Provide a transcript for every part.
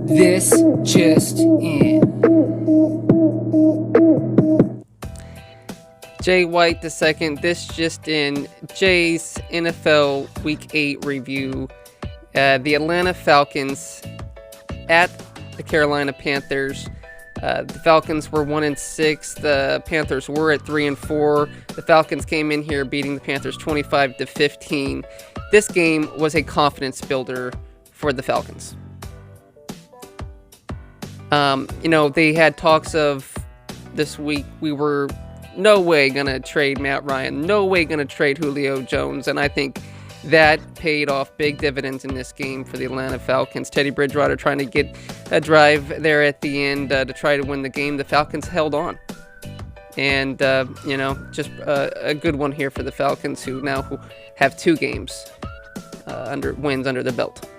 This just in. Jay White II, this just in. Jay's NFL Week 8 review. The Atlanta Falcons at the Carolina Panthers. The Falcons were 1-6. The Panthers were at 3-4. The Falcons came in here beating the Panthers 25-15. This game was a confidence builder for the Falcons. They had talks of this week. We were no way going to trade Matt Ryan. No way going to trade Julio Jones. And I think that paid off big dividends in this game for the Atlanta Falcons. Teddy Bridgewater trying to get a drive there at the end to try to win the game. The Falcons held on. And, just a good one here for the Falcons who have 2 games wins under the belt.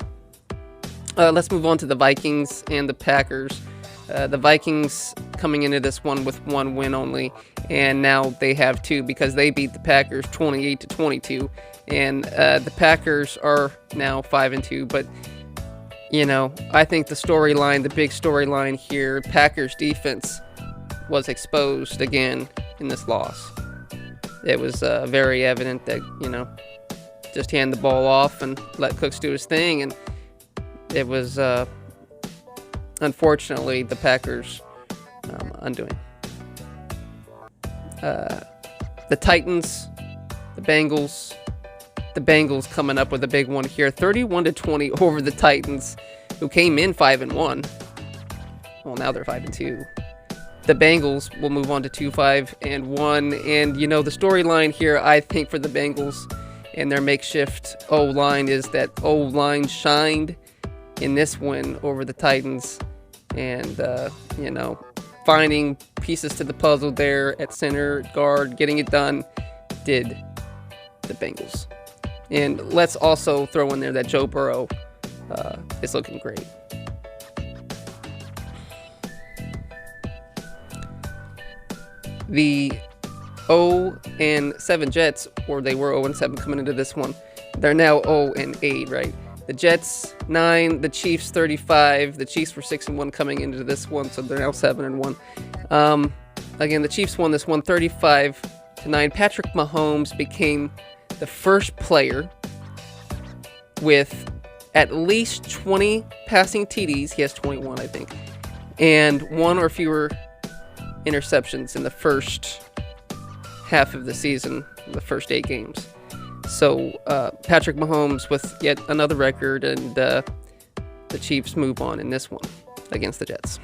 Let's move on to the Vikings and the Packers. The Vikings coming into this one with 1 win only, and now they have 2 because they beat the Packers 28-22, and the Packers are now 5-2. But I think the big storyline here, Packers defense was exposed again in this loss. It was very evident that just hand the ball off and let Cooks do his thing, and it was unfortunately the Packers undoing. The Titans, the Bengals coming up with a big one here, 31-20 over the Titans, who came in 5-1. Well, now they're 5-2. The Bengals will move on to 2-5-1, and the storyline here, I think, for the Bengals and their makeshift O-line is that O-line shined in this win over the Titans, and finding pieces to the puzzle there at center, guard, getting it done, did the Bengals. And let's also throw in there that Joe Burrow is looking great. The 0-7 Jets, or they were 0-7 coming into this one, they're now 0-8, right? The Jets 9, the Chiefs 35. The Chiefs were 6-1 coming into this one, so they're now 7-1. Again, the Chiefs won this one 35-9. Patrick Mahomes became the first player with at least 20 passing TDs. He has 21, I think, and 1 or fewer interceptions in the first half of the season, the first 8 games. So Patrick Mahomes with yet another record, and the Chiefs move on in this one against the Jets.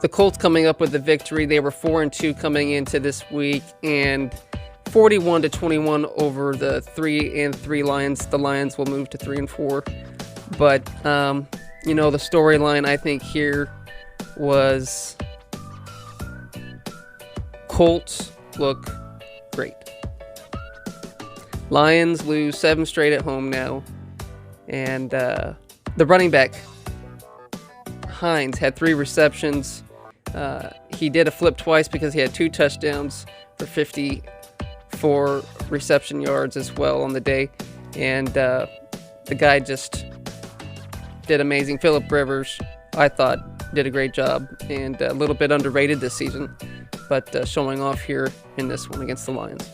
The Colts coming up with the victory. They were 4-2 coming into this week, and 41-21 over the 3-3 Lions. The Lions will move to 3-4. But the storyline I think here was Colts look great. Lions lose 7 straight at home now, and the running back Hines had 3 receptions. He did a flip twice because he had 2 touchdowns for 54 reception yards as well on the day, and the guy just did amazing. Phillip Rivers, I thought, did a great job, and a little bit underrated this season, but showing off here in this one against the Lions.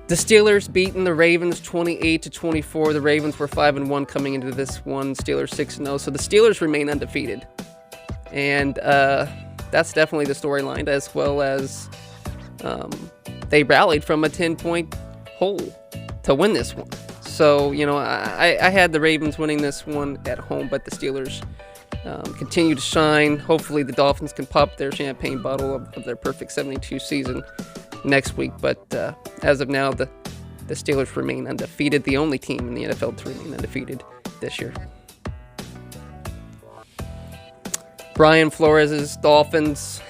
The Steelers beating the Ravens 28-24. The Ravens were 5-1 coming into this one. Steelers 6-0. So the Steelers remain undefeated, and that's definitely the storyline, as well as they rallied from a 10-point hole to win this one. So I had the Ravens winning this one at home, but the Steelers continue to shine. Hopefully the Dolphins can pop their champagne bottle of their perfect 72 season next week. But as of now, the Steelers remain undefeated, the only team in the NFL to remain undefeated this year. Brian Flores' Dolphins,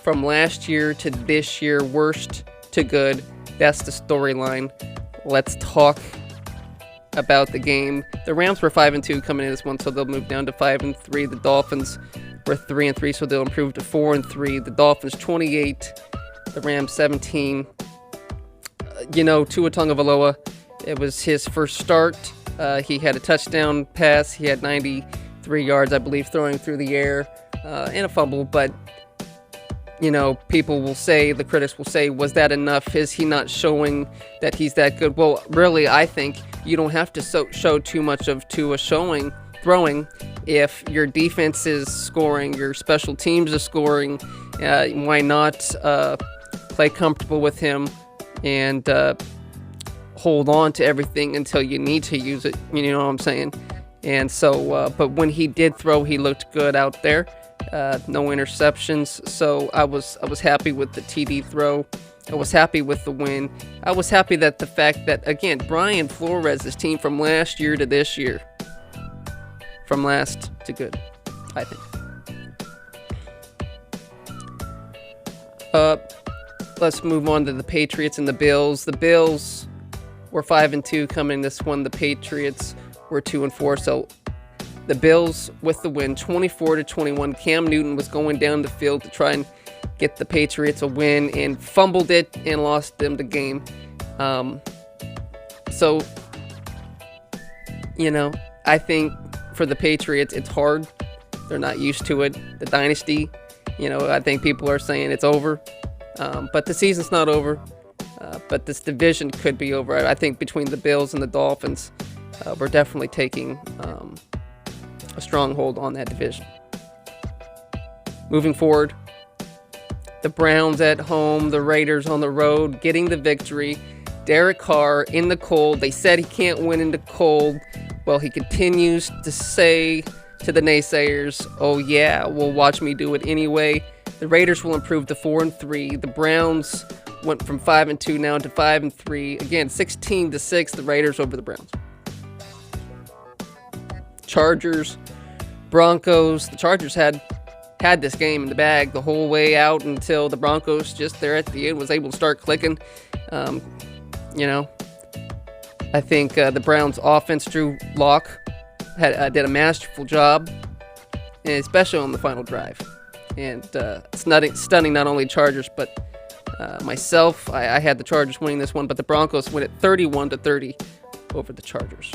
from last year to this year, worst to good. That's the storyline. Let's talk about the game. The Rams were 5-2 coming in this one, so they'll move down to 5-3. The Dolphins were 3-3, so they'll improve to 4-3. The Dolphins 28, the Rams 17. Tua Tagovailoa, it was his first start. He had a touchdown pass. He had 93 yards, I believe, throwing through the air, and a fumble. But, people will say, the critics will say, was that enough? Is he not showing that he's that good? Well, really, I think you don't have to show too much of Tua throwing. If your defense is scoring, your special teams are scoring, why not play comfortable with him and hold on to everything until you need to use it? You know what I'm saying? And so, but when he did throw, he looked good out there. No interceptions. So I was happy with the TD throw. I was happy with the win. I was happy that the fact that, again, Brian Flores' team from last year to this year, from last to good, I think. Let's move on to the Patriots and the Bills. The Bills were 5-2 coming this one. The Patriots were 2-4. So the Bills with the win, 24-21. Cam Newton was going down the field to try and get the Patriots a win and fumbled it and lost them the game. I think for the Patriots, it's hard. They're not used to it. The dynasty, I think people are saying it's over. But the season's not over. But this division could be over. I think between the Bills and the Dolphins, we're definitely taking a stronghold on that division. Moving forward, the Browns at home, the Raiders on the road, getting the victory. Derek Carr in the cold. They said he can't win in the cold. Well, he continues to say to the naysayers, oh yeah, well, watch me do it anyway. The Raiders will improve to 4-3. The Browns went from 5-2 now to 5-3. Again, 16-6, the Raiders over the Browns. Chargers, Broncos. The Chargers had this game in the bag the whole way out until the Broncos just there at the end was able to start clicking. I think the Browns' offense, Drew Lock, did a masterful job, and especially on the final drive. And stunning not only Chargers, but myself. I had the Chargers winning this one, but the Broncos win it 31-30 over the Chargers.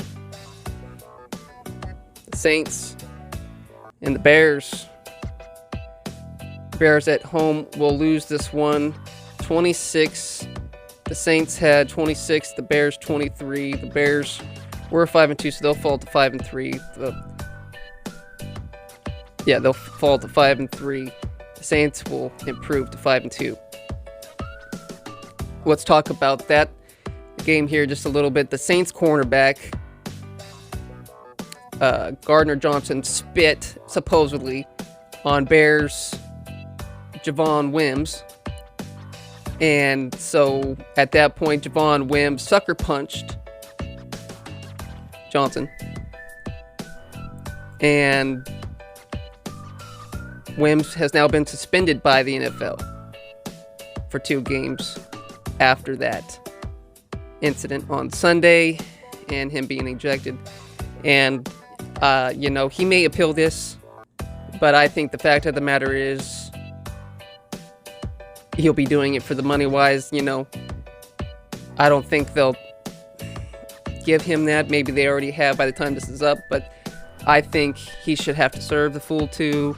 The Saints and the Bears. Bears at home will lose this one 26. The Saints had 26, the Bears 23. The Bears were 5-2, so they'll fall to 5-3. They'll fall to 5-3. The Saints will improve to 5-2. Let's talk about that game here just a little bit. The Saints cornerback, Gardner Johnson, spit supposedly on Bears Javon Wims. And so at that point, Javon Wims sucker punched Johnson. And Wims has now been suspended by the NFL for 2 games after that incident on Sunday and him being ejected. And, he may appeal this, but I think the fact of the matter is he'll be doing it for the money wise. I don't think they'll give him that. Maybe they already have by the time this is up, but I think he should have to serve the full 2,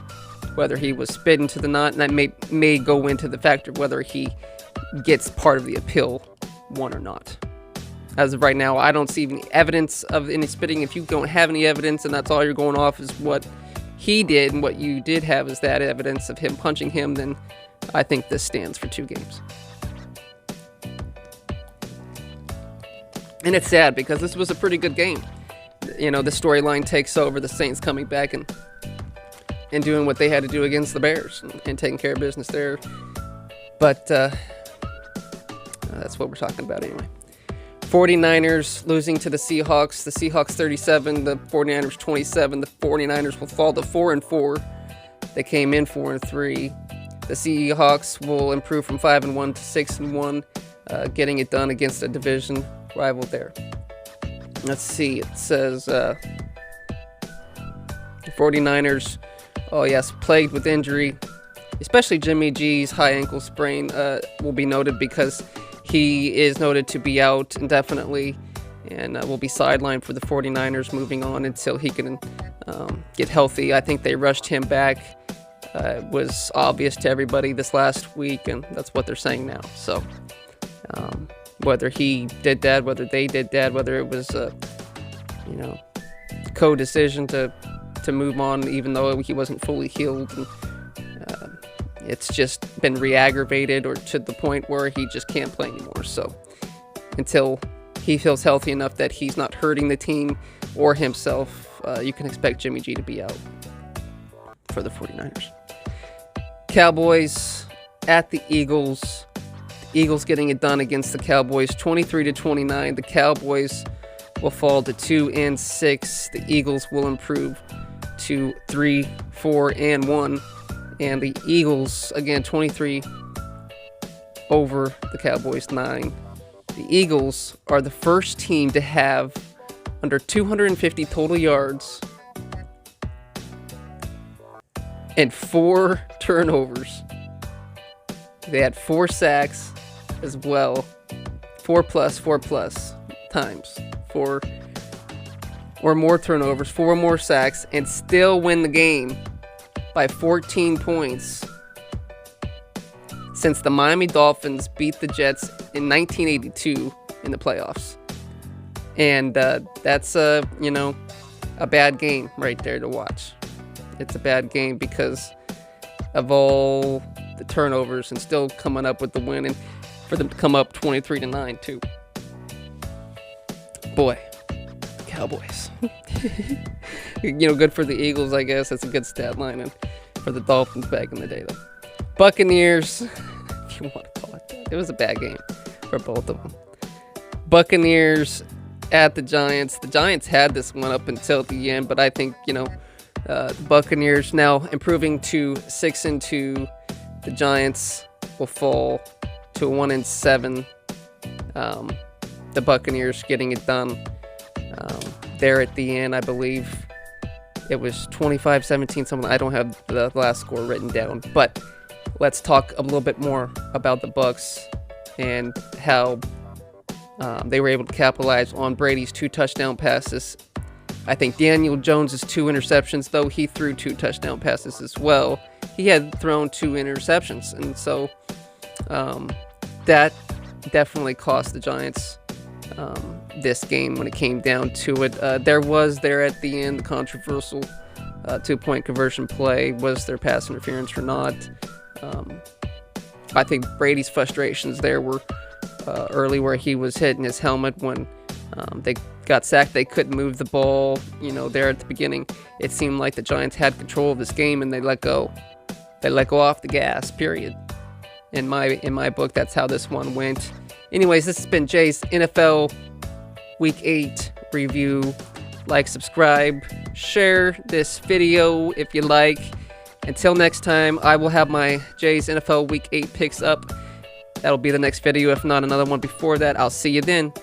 whether he was spit into the knot, and that may go into the factor of whether he gets part of the appeal one or not. As of right now, I don't see any evidence of any spitting. If you don't have any evidence and that's all you're going off is what he did, and what you did have is that evidence of him punching him, then I think this stands for 2 games. And it's sad because this was a pretty good game. The storyline takes over, the Saints coming back and doing what they had to do against the Bears and taking care of business there. But that's what we're talking about anyway. 49ers losing to the Seahawks. The Seahawks 37, the 49ers 27. The 49ers will fall to 4-4. They came in 4-3. The Seahawks will improve from 5-1 to 6-1, getting it done against a division rival there. Let's see. It says the 49ers, plagued with injury, especially Jimmy G's high ankle sprain will be noted because he is noted to be out indefinitely and will be sidelined for the 49ers moving on until he can get healthy. I think they rushed him back. It was obvious to everybody this last week, and that's what they're saying now. So whether he did that, whether they did that, whether it was a co-decision to move on even though he wasn't fully healed, and it's just been re-aggravated or to the point where he just can't play anymore. So until he feels healthy enough that he's not hurting the team or himself, you can expect Jimmy G to be out for the 49ers. Cowboys at the Eagles. The Eagles getting it done against the Cowboys, 23-29. The Cowboys will fall to 2-6. The Eagles will improve to 3-4-1. And the Eagles, again, 23 over the Cowboys 9. The Eagles are the first team to have under 250 total yards and 4 turnovers. They had 4 sacks as well. 4 plus times. 4 or more turnovers, 4 or more sacks, and still win the game by 14 points since the Miami Dolphins beat the Jets in 1982 in the playoffs. And that's a bad game right there to watch. It's a bad game because of all the turnovers and still coming up with the win, and for them to come up 23-9 too. Boy, Cowboys. Good for the Eagles, I guess. That's a good stat line, and for the Dolphins back in the day, though. Buccaneers, if you want to call it that. It was a bad game for both of them. Buccaneers at the Giants. The Giants had this one up until the end, but I think, the Buccaneers now improving to 6-2. The Giants will fall to 1-7. The Buccaneers getting it done there at the end. I believe it was 25-17, something. I don't have the last score written down, but let's talk a little bit more about the Bucs and how they were able to capitalize on Brady's 2 touchdown passes. I think Daniel Jones' 2 interceptions, though he threw 2 touchdown passes as well. He had thrown 2 interceptions, and so that definitely cost the Giants this game when it came down to it. There was at the end the controversial 2-point conversion play. Was there pass interference or not? I think Brady's frustrations there were early, where he was hitting his helmet when they got sacked. They couldn't move the ball. There at the beginning, it seemed like the Giants had control of this game, and they let go. They let go off the gas, period. In my book, that's how this one went. Anyways, this has been Jay's NFL Week 8 review. Like, subscribe, share this video if you like. Until next time, I will have my Jay's NFL Week 8 picks up. That'll be the next video, if not another one before that. I'll see you then.